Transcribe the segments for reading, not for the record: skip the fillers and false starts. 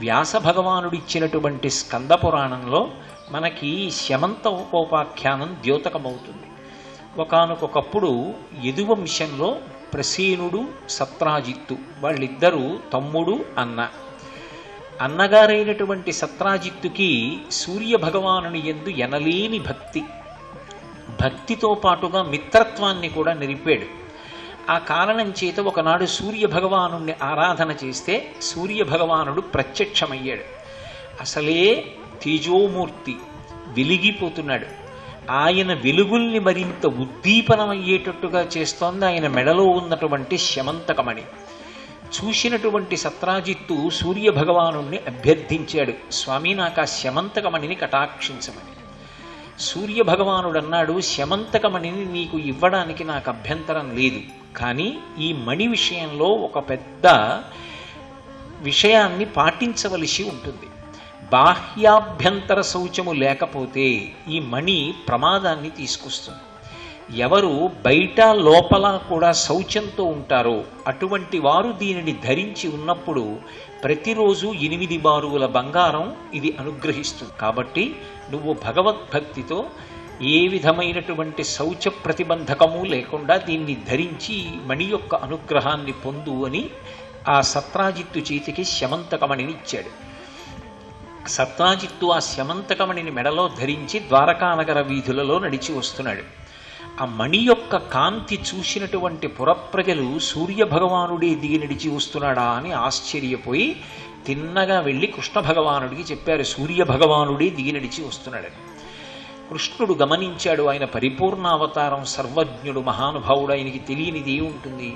వ్యాస భగవానుడిచ్చినటువంటి స్కంద పురాణంలో మనకి శమంత ఉపోపాఖ్యానం ద్యోతకమవుతుంది. ఒకానొకప్పుడు యదువంశంలో ప్రసేనుడు సత్రాజిత్తు వాళ్ళిద్దరూ తమ్ముడు అన్న. అన్నగారైనటువంటి సత్రాజిత్తుకి సూర్యభగవానుని యందు ఎనలేని భక్తితో పాటుగా మిత్రత్వాన్ని కూడా నిలిపాడు. ఆ కారణం చేత ఒకనాడు సూర్యభగవాను ఆరాధన చేస్తే సూర్యభగవానుడు ప్రత్యక్షమయ్యాడు. అసలే తేజోమూర్తి వెలిగిపోతున్నాడు. ఆయన వెలుగుల్ని మరింత ఉద్దీపనమయ్యేటట్టుగా చేస్తోంది ఆయన మెడలో ఉన్నటువంటి శమంతకమణి. చూసినటువంటి సత్రాజిత్తు సూర్యభగవాను అభ్యర్థించాడు, స్వామి నాకు ఆ శమంతకమణిని కటాక్షించమని. సూర్యభగవానుడు అన్నాడు, శమంతకమణిని నీకు ఇవ్వడానికి నాకు అభ్యంతరం లేదు, కానీ ఈ మణి విషయంలో ఒక పెద్ద విషయాన్ని పాటించవలసి ఉంటుంది. బాహ్యాభ్యంతర శౌచము లేకపోతే ఈ మణి ప్రమాదాన్ని తీసుకొస్తుంది. ఎవరు బయట లోపల కూడా శౌచంతో ఉంటారో అటువంటి వారు దీనిని ధరించి ఉన్నప్పుడు ప్రతిరోజు 8 బారువుల బంగారం ఇది అనుగ్రహిస్తుంది. కాబట్టి నువ్వు భగవద్భక్తితో ఏ విధమైనటువంటి శౌచ ప్రతిబంధకము లేకుండా దీన్ని ధరించి మణి యొక్క అనుగ్రహాన్ని పొందు అని ఆ సత్రాజిత్తు చేతికి శమంతకమణిని ఇచ్చాడు. సత్రాజిత్తు ఆ శమంతకమణిని మెడలో ధరించి ద్వారకానగర వీధులలో నడిచి వస్తున్నాడు. ఆ మణి యొక్క కాంతి చూసినటువంటి పురప్రజలు సూర్యభగవానుడే దిగి నడిచి వస్తున్నాడా అని ఆశ్చర్యపోయి తిన్నగా వెళ్ళి కృష్ణ భగవానుడికి చెప్పారు, సూర్యభగవానుడే దిగి నడిచి వస్తున్నాడని. కృష్ణుడు గమనించాడు, ఆయన పరిపూర్ణావతారం, సర్వజ్ఞుడు, మహానుభావుడు, ఆయనకి తెలియనిది ఉంటుంది.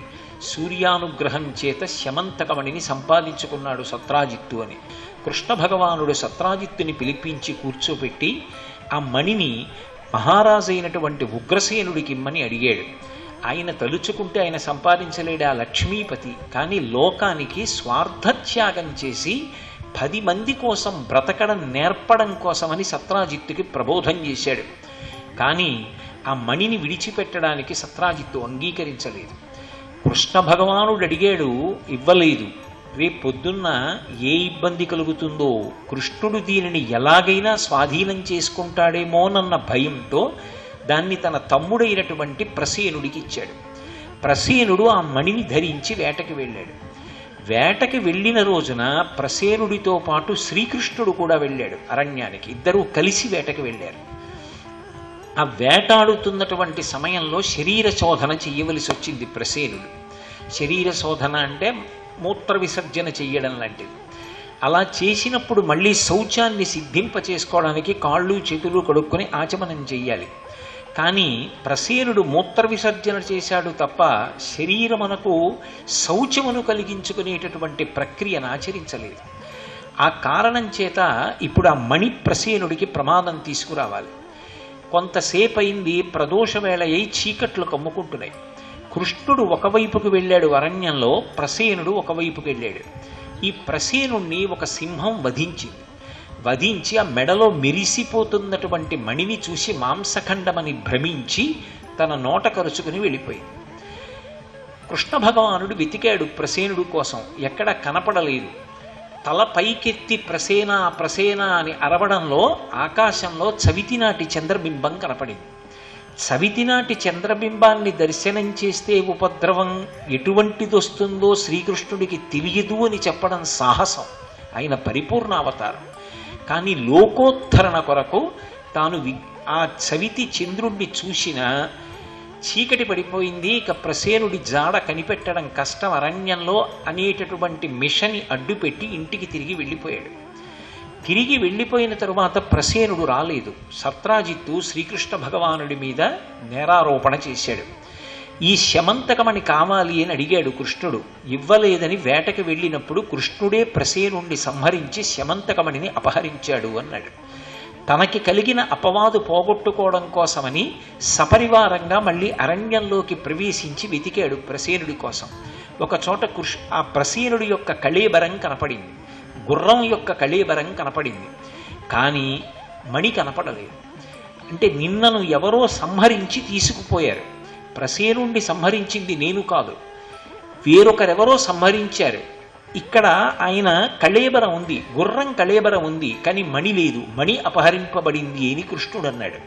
సూర్యానుగ్రహం చేత శమంతకమణిని సంపాదించుకున్నాడు సత్రాజిత్తు అని. కృష్ణ భగవానుడు సత్రాజిత్తుని పిలిపించి కూర్చోబెట్టి ఆ మణిని మహారాజైనటువంటి ఉగ్రసేనుడికి ఇమ్మని అడిగాడు. ఆయన తలుచుకుంటే ఆయన సంపాదించలేడు, ఆ లక్ష్మీపతి. కానీ లోకానికి స్వార్థత్యాగం చేసి 10 మంది కోసం బ్రతకడం నేర్పడం కోసమని సత్రాజిత్తుకి ప్రబోధం చేశాడు. కానీ ఆ మణిని విడిచిపెట్టడానికి సత్రాజిత్తు అంగీకరించలేదు. కృష్ణ భగవానుడు అడిగాడు, ఇవ్వలేదు. రేపు పొద్దున్న ఏ ఇబ్బంది కలుగుతుందో, కృష్ణుడు దీనిని ఎలాగైనా స్వాధీనం చేసుకుంటాడేమోనన్న భయంతో దాన్ని తన తమ్ముడైనటువంటి ప్రసేనుడికి ఇచ్చాడు. ప్రసేనుడు ఆ మణిని ధరించి వేటకి వెళ్ళాడు. వేటకి వెళ్ళిన రోజున ప్రసేనుడితో పాటు శ్రీకృష్ణుడు కూడా వెళ్ళాడు అరణ్యానికి. ఇద్దరూ కలిసి వేటకి వెళ్ళారు. ఆ వేటాడుతున్నటువంటి సమయంలో శరీర శోధన చెయ్యవలసి వచ్చింది ప్రసేనుడు. శరీర శోధన అంటే మూత్ర విసర్జన చెయ్యడం లాంటిది. అలా చేసినప్పుడు మళ్ళీ శౌచాన్ని సిద్ధింపచేసుకోవడానికి కాళ్ళు చేతులు కడుక్కొని ఆచమనం చెయ్యాలి. కానీ ప్రసేనుడు మూత్ర విసర్జన చేశాడు తప్ప శరీరమునకు శౌచమును కలిగించుకునేటటువంటి ప్రక్రియను ఆచరించలేదు. ఆ కారణం చేత ఇప్పుడు ఆ మణి ప్రసేనుడికి ప్రమాదం తీసుకురావాలి. కొంతసేపు అయింది, ప్రదోష వేళ అయి చీకట్లు కమ్ముకుంటున్నాయి. కృష్ణుడు ఒకవైపుకు వెళ్ళాడు అరణ్యంలో, ప్రసేనుడు ఒకవైపుకు వెళ్ళాడు. ఈ ప్రసేనుణ్ణి ఒక సింహం వధించి ఆ మెడలో మెరిసిపోతున్నటువంటి మణిని చూసి మాంసఖండమని భ్రమించి తన నోట కరుచుకుని వెళ్ళిపోయింది. కృష్ణ భగవానుడు వెతికాడు ప్రసేనుడు కోసం, ఎక్కడ కనపడలేదు. తల పైకెత్తి ప్రసేన అని అరవడంలో ఆకాశంలో చవితినాటి చంద్రబింబం కనపడింది. చవితినాటి చంద్రబింబాన్ని దర్శనం చేస్తే ఉపద్రవం ఎటువంటిదొస్తుందో శ్రీకృష్ణుడికి తెలియదు అని చెప్పడం సాహసం, ఆయన పరిపూర్ణ అవతారం. కానీ లోకోద్ధరణ కొరకు తాను ఆ చవితి చంద్రుణ్ణి చూసిన చీకటి పడిపోయింది, ఇక ప్రసేనుడి జాడ కనిపెట్టడం కష్టం అరణ్యంలో అనేటటువంటి మిషని అడ్డుపెట్టి ఇంటికి తిరిగి వెళ్ళిపోయాడు. తిరిగి వెళ్ళిపోయిన తరువాత ప్రసేనుడు రాలేదు. సత్రాజిత్తు శ్రీకృష్ణ భగవానుడి మీద నేరారోపణ చేశాడు. ఈ శమంతకమణి కావాలి అని అడిగాడు కృష్ణుడు, ఇవ్వలేదని వేటకి వెళ్ళినప్పుడు కృష్ణుడే ప్రసేనుణ్ణి సంహరించి శమంతకమణిని అపహరించాడు అన్నాడు. తనకి కలిగిన అపవాదు పోగొట్టుకోవడం కోసమని సపరివారంగా మళ్ళీ అరణ్యంలోకి ప్రవేశించి వెతికాడు ప్రసేనుడి కోసం. ఒకచోట ఆ ప్రసేనుడి యొక్క కళేబరం కనపడింది, గుర్రం యొక్క కళేబరం కనపడింది, కానీ మణి కనపడలేదు. అంటే నిన్నను ఎవరో సంహరించి తీసుకుపోయారు. ప్రసేనుణ్ణి సంహరించింది నేను కాదు, వేరొకరెవరో సంహరించారు. ఇక్కడ ఆయన కళేబర ఉంది, గుర్రం కళేబర ఉంది, కానీ మణి లేదు, మణి అపహరింపబడింది అని కృష్ణుడు అన్నాడు.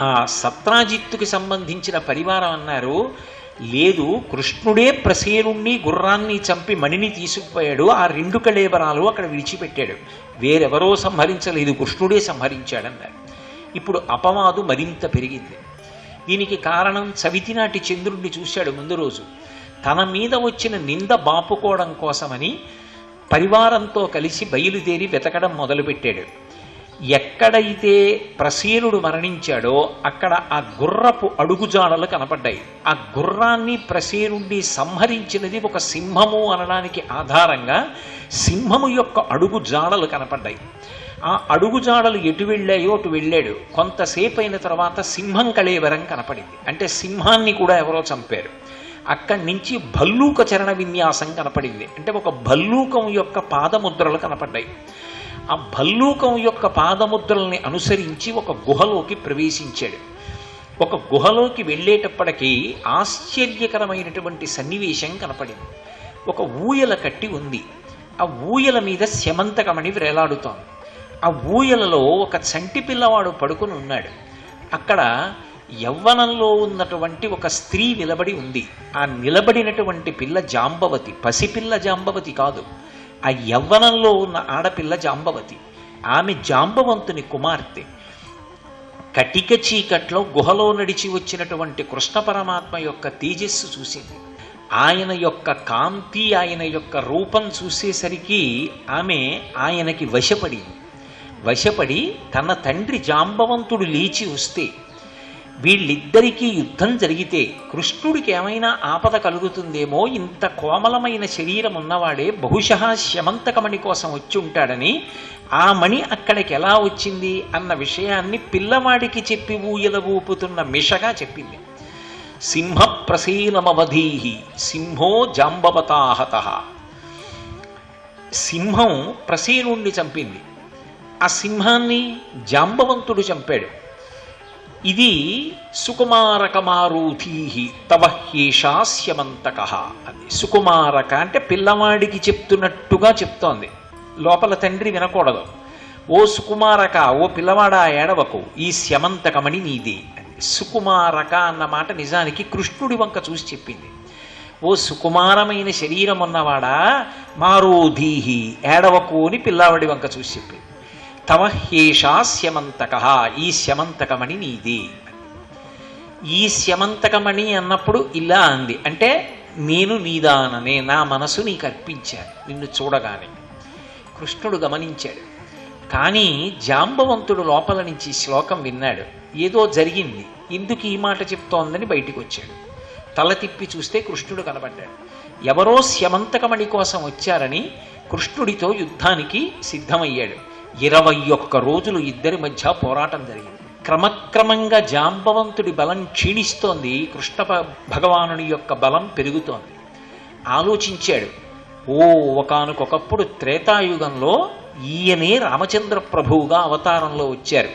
ఆ సత్రాజిత్తుకి సంబంధించిన పరివారం అన్నారు, లేదు, కృష్ణుడే ప్రసేనుణ్ణి గుర్రాన్ని చంపి మణిని తీసుకుపోయాడు, ఆ 2 కళేబరాలు అక్కడ విడిచిపెట్టాడు, వేరెవరో సంహరించలేదు, కృష్ణుడే సంహరించాడన్నారు. ఇప్పుడు అపవాదు మరింత పెరిగింది. దీనికి కారణం చవితి నాటి చంద్రుణ్ణి చూశాడు ముందు రోజు. తన మీద వచ్చిన నింద బాపుకోవడం కోసమని పరివారంతో కలిసి బయలుదేరి వెతకడం మొదలుపెట్టాడు. ఎక్కడైతే ప్రసేనుడు మరణించాడో అక్కడ ఆ గుర్రపు అడుగుజాడలు కనపడ్డాయి. ఆ గుర్రాన్ని ప్రసేనుడిని సంహరించినది ఒక సింహము అనడానికి ఆధారంగా సింహము యొక్క అడుగు జాడలు కనపడ్డాయి. ఆ అడుగుజాడలు ఎటు వెళ్ళాయో అటు వెళ్ళాడు. కొంతసేపు అయిన తర్వాత సింహం కళేవరం కనపడింది, అంటే సింహాన్ని కూడా ఎవరో చంపారు. అక్కడి నుంచి భల్లూక చరణ విన్యాసం కనపడింది, అంటే ఒక భల్లూకం యొక్క పాదముద్రలు కనపడ్డాయి. ఆ భల్లూకం యొక్క పాదముద్రల్ని అనుసరించి ఒక గుహలోకి ప్రవేశించాడు. ఒక గుహలోకి వెళ్ళేటప్పటికీ ఆశ్చర్యకరమైనటువంటి సన్నివేశం కనపడింది. ఒక ఊయల కట్టి ఉంది, ఆ ఊయల మీద శమంతకమణి వేలాడుతోంది. ఆ ఊయలలో ఒక చంటి పిల్లవాడు పడుకుని ఉన్నాడు. అక్కడ యవ్వనంలో ఉన్నటువంటి ఒక స్త్రీ నిలబడి ఉంది. ఆ నిలబడినటువంటి పిల్ల జాంబవతి, పసిపిల్ల జాంబవతి కాదు, ఆ యవ్వనంలో ఉన్న ఆడపిల్ల జాంబవతి. ఆమె జాంబవంతుని కుమార్తె. కటిక చీకట్లో గుహలో నడిచి వచ్చినటువంటి కృష్ణ పరమాత్మ యొక్క తేజస్సు చూసింది. ఆయన యొక్క కాంతి, ఆయన యొక్క రూపం చూసేసరికి ఆమె ఆయనకి వశపడి తన తండ్రి జాంబవంతుడు లేచి వస్తే, వీళ్ళిద్దరికీ యుద్ధం జరిగితే కృష్ణుడికి ఏమైనా ఆపద కలుగుతుందేమో, ఇంత కోమలమైన శరీరం ఉన్నవాడే బహుశಃ శమంతకమణి కోసం వచ్చి ఉంటాడని, ఆ మణి అక్కడికి ఎలా వచ్చింది అన్న విషయాన్ని పిల్లవాడికి చెప్పి ఊయల ఊపుతున్న మిషగా చెప్పింది. సింహ ప్రసీనమవధీహి సింహో జాంబవతాహత. సింహం ప్రసేనుణ్ణి చంపింది, ఆ సింహాన్ని జాంబవంతుడు చంపాడు. ఇది సుకుమారకమారూధీహి తవ హ్యేషాస్యమంతక. అది సుకుమారక అంటే పిల్లవాడికి చెప్తున్నట్టుగా చెప్తోంది, లోపల తండ్రి వినకూడదు. ఓ సుకుమారక, ఓ పిల్లవాడా ఏడవకు, ఈ శమంతకమణి నీది. సుకుమారక అన్న మాట నిజానికి కృష్ణుడి వంక చూసి చెప్పింది. ఓ సుకుమారమైన శరీరం ఉన్నవాడా, మారోధీహి ఏడవకు అని పిల్లవాడి వంక చూసి చెప్పింది. తవ హ్యేషా శమంతక, ఈ శమంతకమణి నీది. ఈ శమంతకమణి అన్నప్పుడు ఇలా అంది, అంటే నేను నీదాననే, నా మనసు నీకు అర్పించాను నిన్ను చూడగానే. కృష్ణుడు గమనించాడు. కానీ జాంబవంతుడు లోపల నుంచి శ్లోకం విన్నాడు, ఏదో జరిగింది, ఎందుకు ఈ మాట చెప్తోందని బయటికి వచ్చాడు. తల తిప్పి చూస్తే కృష్ణుడు కనబడ్డాడు. ఎవరో శమంతకమణి కోసం వచ్చారని కృష్ణుడితో యుద్ధానికి సిద్ధమయ్యాడు. 21 రోజులు ఇద్దరి మధ్య పోరాటం జరిగింది. క్రమక్రమంగా జాంబవంతుడి బలం క్షీణిస్తోంది, కృష్ణ భగవానుని యొక్క బలం పెరుగుతోంది. ఆలోచించాడు, ఒకానొకప్పుడు త్రేతాయుగంలో ఈయనే రామచంద్ర ప్రభువుగా అవతారంలో వచ్చారు.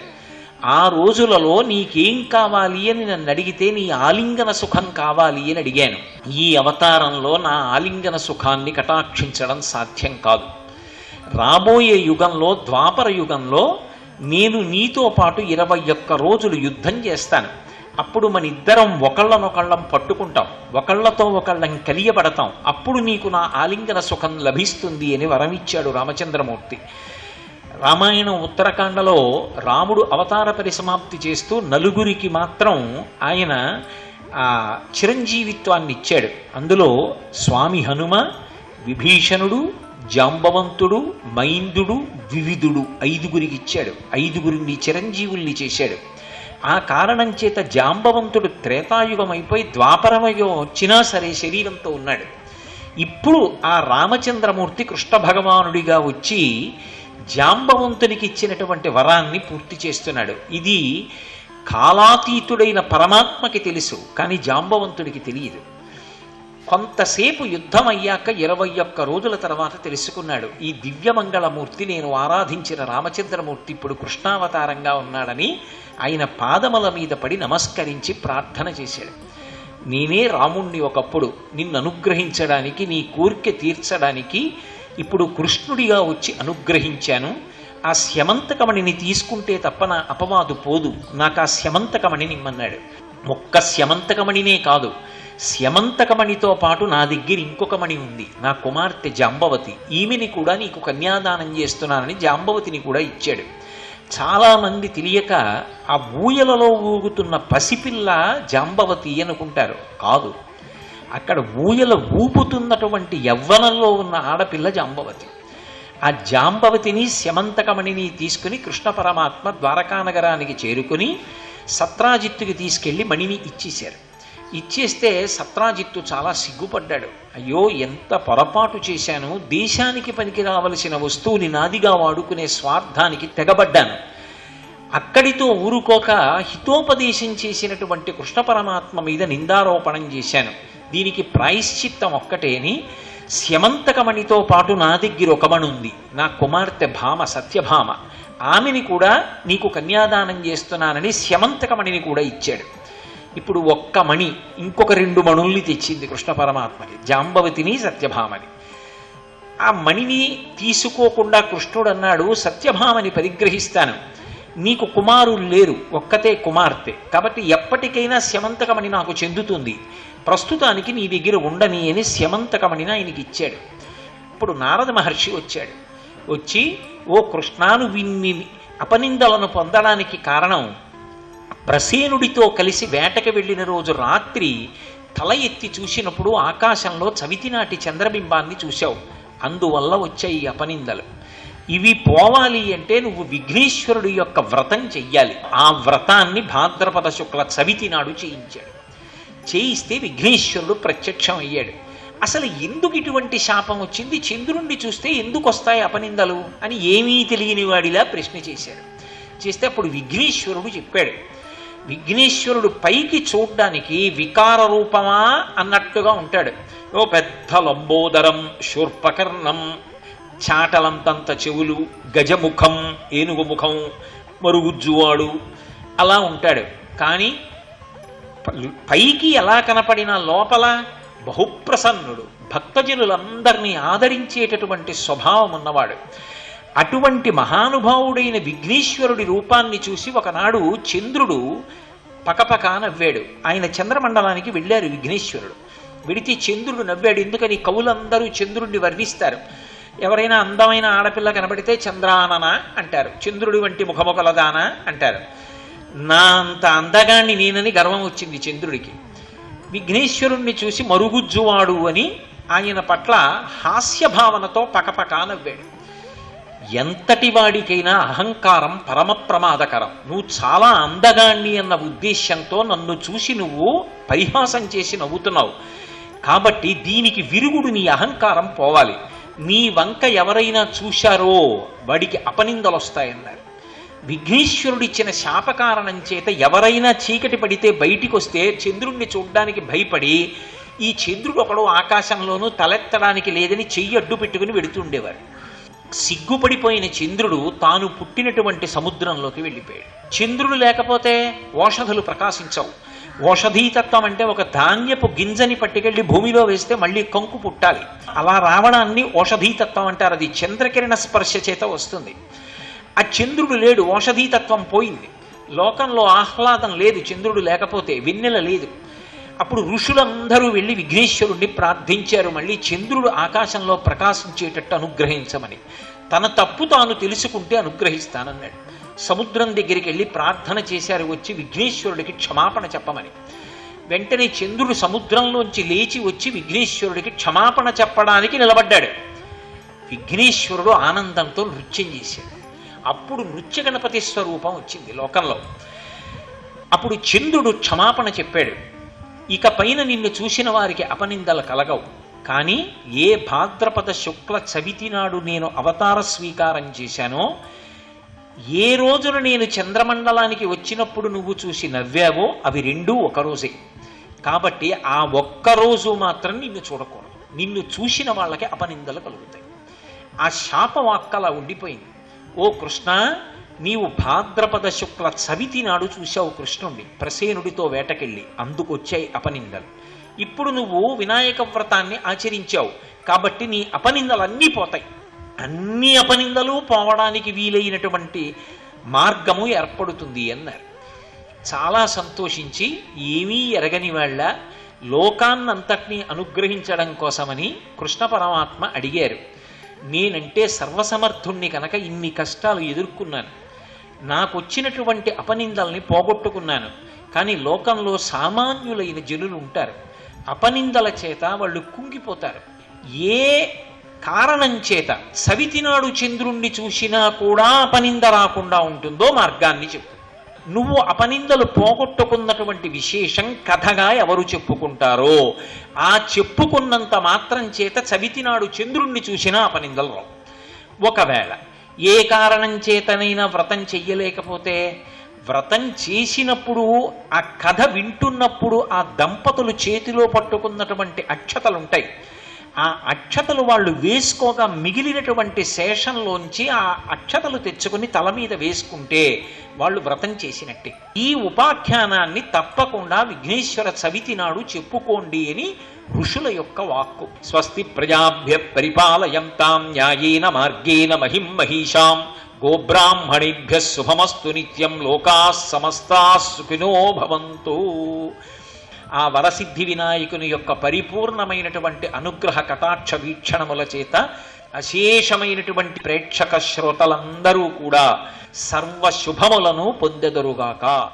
ఆ రోజులలో నీకేం కావాలి అని నన్ను అడిగితే నీ ఆలింగన సుఖం కావాలి అని అడిగాను. ఈ అవతారంలో నా ఆలింగన సుఖాన్ని కటాక్షించడం సాధ్యం కాదు. రాబోయే యుగంలో, ద్వాపర యుగంలో నేను నీతో పాటు 21 రోజులు యుద్ధం చేస్తాను. అప్పుడు మన ఇద్దరం ఒకళ్ళనొకళ్ళం పట్టుకుంటాం, ఒకళ్ళతో ఒకళ్ళం కలియబడతాం, అప్పుడు నీకు నా ఆలింగన సుఖం లభిస్తుంది అని వరమిచ్చాడు రామచంద్రమూర్తి. రామాయణం ఉత్తరకాండలో రాముడు అవతార పరిసమాప్తి చేస్తూ నలుగురికి మాత్రం ఆయన చిరంజీవిత్వాన్ని ఇచ్చాడు. అందులో స్వామి హనుమ, విభీషణుడు, జాంబవంతుడు, మైందుడు, వివిధుడు 5గురికి ఇచ్చాడు. 5గురిని చిరంజీవుల్ని చేశాడు. ఆ కారణం చేత జాంబవంతుడు త్రేతాయుగం అయిపోయి ద్వాపరమయుగం వచ్చినా సరే శరీరంతో ఉన్నాడు. ఇప్పుడు ఆ రామచంద్రమూర్తి కృష్ణ భగవానుడిగా వచ్చి జాంబవంతునికి ఇచ్చినటువంటి వరాన్ని పూర్తి చేస్తున్నాడు. ఇది కాలాతీతుడైన పరమాత్మకి తెలుసు, కానీ జాంబవంతుడికి తెలియదు. కొంతసేపు యుద్ధం అయ్యాక 21 రోజుల తర్వాత తెలుసుకున్నాడు, ఈ దివ్యమంగళమూర్తి, నేను ఆరాధించిన రామచంద్రమూర్తి ఇప్పుడు కృష్ణావతారంగా ఉన్నాడని ఆయన పాదముల మీద పడి నమస్కరించి ప్రార్థన చేశాడు. నేనే రాముణ్ణి ఒకప్పుడు నిన్ను అనుగ్రహించడానికి, నీ కోరిక తీర్చడానికి ఇప్పుడు కృష్ణుడిగా వచ్చి అనుగ్రహించాను. ఆ స్యమంతకమణిని తీసుకుంటే తప్ప నా అపవాదు పోదు, నాకు ఆ స్యమంతకమణిని ఇమ్మన్నాడు. ఒక్క స్యమంతకమణినే కాదు, స్యమంతకమణితో పాటు నా దగ్గర ఇంకొక మణి ఉంది, నా కుమార్తె జాంబవతి, ఈమెని కూడా నీకు కన్యాదానం చేస్తున్నానని జాంబవతిని కూడా ఇచ్చాడు. చాలామంది తెలియక ఆ ఊయలలో ఊగుతున్న పసిపిల్ల జాంబవతి అనుకుంటారు. కాదు, అక్కడ ఊయల ఊపుతున్నటువంటి యవ్వనంలో ఉన్న ఆడపిల్ల జాంబవతి. ఆ జాంబవతిని స్యమంతకమణిని తీసుకుని కృష్ణ పరమాత్మ ద్వారకానగరానికి చేరుకుని సత్రాజిత్తుకి తీసుకెళ్లి మణిని ఇచ్చేశారు. ఇచ్చేస్తే సత్రాజిత్తు చాలా సిగ్గుపడ్డాడు. అయ్యో, ఎంత పొరపాటు చేశాను, దేశానికి పనికి రావలసిన వస్తువుని నాదిగా వాడుకునే స్వార్థానికి తెగబడ్డాను. అక్కడితో ఊరుకోక హితోపదేశం చేసినటువంటి కృష్ణ పరమాత్మ మీద నిందారోపణం చేశాను. దీనికి ప్రాయశ్చిత్తం ఒక్కటేని స్యమంతకమణితో పాటు నా దగ్గర ఒక మణి ఉంది, నా కుమార్తె భామ సత్యభామ, ఆమెని కూడా నీకు కన్యాదానం చేస్తున్నానని స్యమంతకమణిని కూడా ఇచ్చాడు. ఇప్పుడు ఒక్క మణి ఇంకొక 2 మణుల్ని తెచ్చింది కృష్ణ పరమాత్మకి, జాంబవతిని సత్యభామని. ఆ మణిని తీసుకోకుండా కృష్ణుడు అన్నాడు, సత్యభామని పరిగ్రహిస్తాను, నీకు కుమారులు లేరు, ఒక్కతే కుమార్తె, కాబట్టి ఎప్పటికైనా స్యమంతకమణి నాకు చెందుతుంది, ప్రస్తుతానికి నీ దగ్గర ఉండని అని స్యమంతకమణిని ఆయనకి ఇచ్చాడు. ఇప్పుడు నారద మహర్షి వచ్చాడు. వచ్చి, ఓ కృష్ణాను, విన్ని అపనిందలను పొందడానికి కారణం, ప్రసేనుడితో కలిసి వేటకి వెళ్ళిన రోజు రాత్రి తల ఎత్తి చూసినప్పుడు ఆకాశంలో చవితినాటి చంద్రబింబాన్ని చూశావు, అందువల్ల వచ్చాయి ఈ అపనిందలు. ఇవి పోవాలి అంటే నువ్వు విఘ్నేశ్వరుడి యొక్క వ్రతం చెయ్యాలి. ఆ వ్రతాన్ని భాద్రపద శుక్ల చవితి నాడు చేయించాడు. చేయిస్తే విఘ్నేశ్వరుడు ప్రత్యక్షం అయ్యాడు. అసలు ఎందుకు ఇటువంటి శాపం వచ్చింది, చంద్రుణ్ణి చూస్తే ఎందుకు వస్తాయి అపనిందలు అని ఏమీ తెలియని వాడిలా ప్రశ్న చేశాడు. చేస్తే అప్పుడు విఘ్నేశ్వరుడు చెప్పాడు. విఘ్నేశ్వరుడు పైకి చూడ్డానికి వికార రూపమా అన్నట్టుగా ఉంటాడు. ఓ పెద్ద లంబోదరం, శూర్పకర్ణం, చాటలంతంత చెవులు, గజముఖం, ఏనుగు ముఖం, మరుగుజ్జువాడు అలా ఉంటాడు. కానీ పైకి ఎలా కనపడినా లోపల బహుప్రసన్నుడు, భక్తజనులందరినీ ఆదరించేటటువంటి స్వభావం ఉన్నవాడు. అటువంటి మహానుభావుడైన విఘ్నేశ్వరుడి రూపాన్ని చూసి ఒకనాడు చంద్రుడు పకపక నవ్వాడు. ఆయన చంద్రమండలానికి వెళ్ళారు విఘ్నేశ్వరుడు. వెడితే చంద్రుడు నవ్వాడు. ఎందుకని? కవులందరూ చంద్రుడిని వర్ణిస్తారు. ఎవరైనా అందమైన ఆడపిల్ల కనబడితే చంద్రానన అంటారు, చంద్రుడి వంటి ముఖముఖలదాన అంటారు. నా అంత అందగాన్ని నేనని గర్వం వచ్చింది చంద్రుడికి. విఘ్నేశ్వరుణ్ణి చూసి మరుగుజ్జువాడు అని ఆయన పట్ల హాస్యభావనతో పకపక నవ్వాడు. ఎంతటి వాడికైనా అహంకారం పరమ ప్రమాదకరం. నువ్వు చాలా అందగాణ్ణి అన్న ఉద్దేశ్యంతో నన్ను చూసి నువ్వు పరిహాసం చేసి నవ్వుతున్నావు, కాబట్టి దీనికి విరుగుడు నీ అహంకారం పోవాలి. నీ వంక ఎవరైనా చూశారో వాడికి అపనిందలు వస్తాయన్నారు. విఘ్నేశ్వరుడిచ్చిన శాపకారణం చేత ఎవరైనా చీకటి పడితే బయటికి వస్తే చంద్రుణ్ణి చూడ్డానికి భయపడి ఈ చంద్రుడు ఒకడు ఆకాశంలోనూ తలెత్తడానికి లేదని చెయ్యి అడ్డు పెట్టుకుని వెడుతుండేవారు. సిగ్గుపడిపోయిన చంద్రుడు తాను పుట్టినటువంటి సముద్రంలోకి వెళ్ళిపోయాడు. చంద్రుడు లేకపోతే ఓషధులు ప్రకాశించవు. ఓషధీతత్వం అంటే ఒక ధాన్యపు గింజని పట్టుకెళ్ళి భూమిలో వేస్తే మళ్ళీ కంకు పుట్టాలి. అలా రావడాన్ని ఓషధీతత్వం అంటారు. అది చంద్రకిరణ స్పర్శ చేత వస్తుంది. ఆ చంద్రుడు లేడు, ఓషధీతత్వం పోయింది. లోకంలో ఆహ్లాదం లేదు చంద్రుడు లేకపోతే, వెన్నెల లేదు. అప్పుడు ఋషులందరూ వెళ్ళి విఘ్నేశ్వరుణ్ణి ప్రార్థించారు, మళ్ళీ చంద్రుడు ఆకాశంలో ప్రకాశించేటట్టు అనుగ్రహించమని. తన తప్పు తాను తెలుసుకుంటే అనుగ్రహిస్తానన్నాడు. సముద్రం దగ్గరికి వెళ్ళి ప్రార్థన చేశారు, వచ్చి విఘ్నేశ్వరుడికి క్షమాపణ చెప్పమని. వెంటనే చంద్రుడు సముద్రంలోంచి లేచి వచ్చి విఘ్నేశ్వరుడికి క్షమాపణ చెప్పడానికి నిలబడ్డాడు. విఘ్నేశ్వరుడు ఆనందంతో నృత్యం చేశాడు. అప్పుడు నృత్య గణపతి స్వరూపం వచ్చింది లోకంలో. అప్పుడు చంద్రుడు క్షమాపణ చెప్పాడు, ఇక పైన నిన్ను చూసిన వారికి అపనిందలు కలగవు, కానీ ఏ భాద్రపద శుక్ల చవితి నాడు నేను అవతార స్వీకారం చేశానో, ఏ రోజున నేను చంద్రమండలానికి వచ్చినప్పుడు నువ్వు చూసి నవ్వావో అవి రెండూ ఒకరోజే. కాబట్టి ఆ ఒక్కరోజు మాత్రం నిన్ను చూడకూడదు. నిన్ను చూసిన వాళ్ళకి అపనిందలు కలుగుతాయి. ఆ శాపవాక్కలా ఉండిపోయింది. ఓ కృష్ణ, నీవు భాద్రపద శుక్ల చవితి నాడు చూశావు కృష్ణుణ్ణి ప్రసేనుడితో వేటకెళ్ళి, అందుకొచ్చాయి అపనిందలు. ఇప్పుడు నువ్వు వినాయక వ్రతాన్ని ఆచరించావు, కాబట్టి నీ అపనిందలన్నీ పోతాయి. అన్ని అపనిందలు పోవడానికి వీలైనటువంటి మార్గము ఏర్పడుతుంది అన్నారు. చాలా సంతోషించి ఏమీ ఎరగని వాళ్ళ లోకాన్నంతటినీ అనుగ్రహించడం కోసమని కృష్ణ పరమాత్మ అడిగారు. నేనంటే సర్వసమర్థుణ్ణి కనుక ఇన్ని కష్టాలు ఎదుర్కొన్నాను, నాకొచ్చినటువంటి అపనిందల్ని పోగొట్టుకున్నాను. కానీ లోకంలో సామాన్యులైన జనులు ఉంటారు, అపనిందల చేత వాళ్ళు కుంగిపోతారు. ఏ కారణం చేత సవితినాడు చంద్రుణ్ణి చూసినా కూడా అపనింద రాకుండా ఉంటుందో మార్గాన్ని చెప్పు. నువ్వు అపనిందలు పోగొట్టుకున్నటువంటి విశేషం కథగా ఎవరు చెప్పుకుంటారో ఆ చెప్పుకున్నంత మాత్రం చేత చవితినాడు చంద్రుణ్ణి చూసినా అపనిందలు రావు. ఒకవేళ ఏ కారణం చేతనైనా వ్రతం చెయ్యలేకపోతే, వ్రతం చేసినప్పుడు ఆ కథ వింటున్నప్పుడు ఆ దంపతులు చేతిలో పట్టుకున్నటువంటి అక్షతలుంటాయి, ఆ అక్షతలు వాళ్ళు వేసుకోగా మిగిలినటువంటి శేషంలోంచి ఆ అక్షతలు తెచ్చుకుని తల మీద వేసుకుంటే వాళ్ళు వ్రతం చేసినట్టే. ఈ ఉపాఖ్యానాన్ని తప్పకుండా విఘ్నేశ్వర చవితి నాడు చెప్పుకోండి అని ఋషుల యొక్క వాక్కు. స్వస్తి ప్రజాభ్య పరిపాలయంతాం న్యాయేన మార్గేణ మహిం మహిషాం గోబ్రాహ్మణేభ్య శుభమస్తు నిత్యం లోకాః సమస్తాః సుఖినో భవంతు. ఆ వరసిద్ధి వినాయకుని యొక్క పరిపూర్ణమైనటువంటి అనుగ్రహ కటాక్ష వీక్షణముల చేత అశేషమైనటువంటి ప్రేక్షక శ్రోతలందరూ కూడా సర్వశుభములను పొందెదరుగాక.